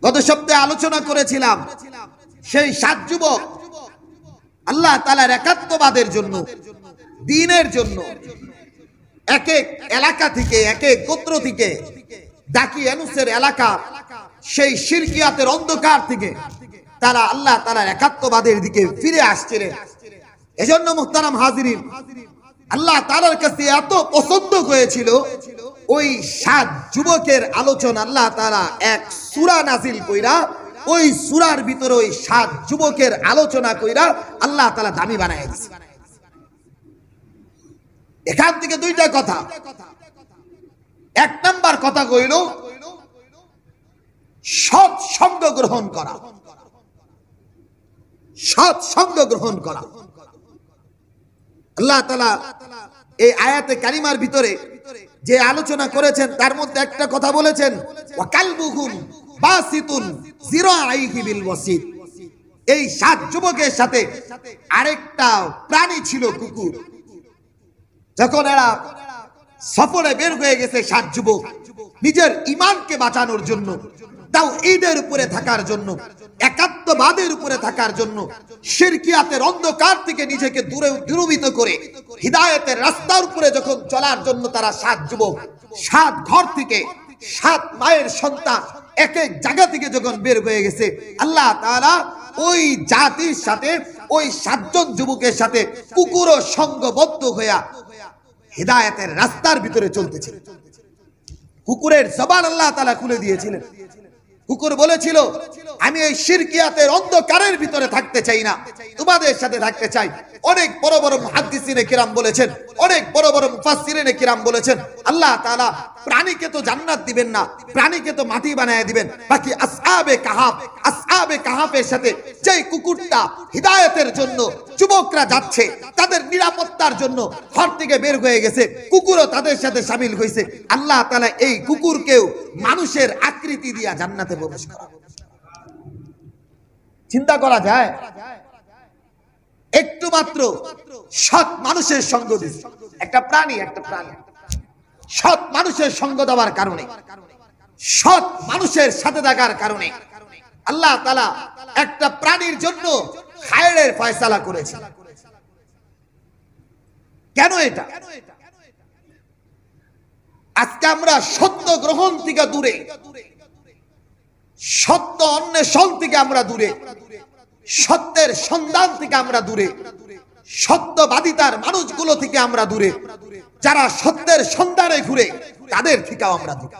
গত সপ্তাহে আলোচনা করেছিলাম সেই 7 যুবক আল্লাহ তাআলার একাত্মবাদের জন্য, দ্বীনের জন্য এক এক এলাকা থেকে, এক এক গোত্র থেকে, দাকি আনুসের এলাকা, সেই শিরকিয়াতের অন্ধকার থেকে তারা আল্লাহ তাআলার একাত্মবাদের দিকে ফিরে আসছিলেন। এজন্য মুহতারাম হাজিরিন, আল্লাহ তাআলার কাছে এত পছন্দ হয়েছিল ওই 7 যুবকের আলোচনা আল্লাহ তাআলা এক সূরা নাজিল কইরা, ওই সূরার ভিতরে ওই 7 যুবকের আলোচনা কইরা আল্লাহ তাআলা দামি বানায় দিয়েছে। এখান থেকে দুইটা কথা। এক নাম্বার কথা কইল সৎ সঙ্গ গ্রহণ করা, সৎ সঙ্গ গ্রহণ করা। আল্লাহ তাআলা এই আয়াতে কারিমার ভিতরে যে আলোচনা করেছেন তার মধ্যে একটা কথা বলেছেন, ওয়া কালবুহুম বাসিতুন জিরাইহি বিল ওয়াসিত। এই 7 যুবকের সাথে আরেকটা প্রাণী ছিল, কুকুর। যখন এরা সফরে বের হয়ে গেছে 7 যুবক, নিজের ঈমানকে বাঁচানোর জন্য, তাওহীদের উপরে থাকার জন্য, একাত্মবাদের উপরে থাকার জন্য, শিরকিয়াতের অন্ধকার থেকে নিজেকে দূরীভূত করে হিদায়াতের রাস্তার উপরে যখন চলার জন্য তারা 7 যুবক 7 ঘর থেকে 7 মায়ের সন্তান এক এক জায়গা থেকে যখন বের হয়ে গেছে, আল্লাহ তাআলা ওই জাতির সাথে, ওই 7 জন যুবকের সাথে কুকুরও সঙ্গবদ্ধ হইয়া হিদায়াতের রাস্তার ভিতরে চলতেছিল। কুকুরের জবান আল্লাহ তাআলা খুলে দিয়েছিলেন। কুকুর বলেছিল, আমি এই শিরকিয়াতের অন্ধকারের ভিতরে থাকতে চাই না, তোমাদের সাথে থাকতে চাই। অনেক বড় বড় মুহাদ্দিসিনে কিরাম বলেছেন, অনেক বড় বড় মুফাসসিরিনে কিরাম বলেছেন, আল্লাহ তাআলা প্রাণীকে তো জান্নাত দিবেন না, প্রাণীকে তো মাটি বানায় দিবেন। বাকি আসহাবে কাহাফের সাথে যেই কুকুরটা হিদায়াতের জন্য যুবকরা যাচ্ছে, তাদের নিরাপত্তার জন্য ঘর থেকে বের হয়ে গেছে, কুকুরও তাদের সাথে শামিল হয়েছে। আল্লাহ তাআলা এই কুকুরকেও মানুষের আকৃতি দিয়া জান্নাতে প্রবেশ করাবে। চিন্তা করা যায়? একটু মাত্র সৎ মানুষের সঙ্গ দিচ্ছে একটা প্রাণী, সৎ মানুষের সঙ্গ দেওয়ার কারণে, সৎ মানুষের সাথে থাকার কারণে আল্লাহ তাআলা একটা প্রাণীর জন্য খায়রের ফয়সালা করেছে। কেন এটা? আজকে আমরা সত্য গ্রহণ থেকে দূরে, সত্য অন্বেষণ থেকে আমরা দূরে, সত্যের সন্ধান থেকে আমরা দূরে, সত্যবাদিতার মানুষগুলো থেকে আমরা দূরে, যারা সত্যের সন্ধানে ঘুরে তাদের থেকেও আমরা দূরে।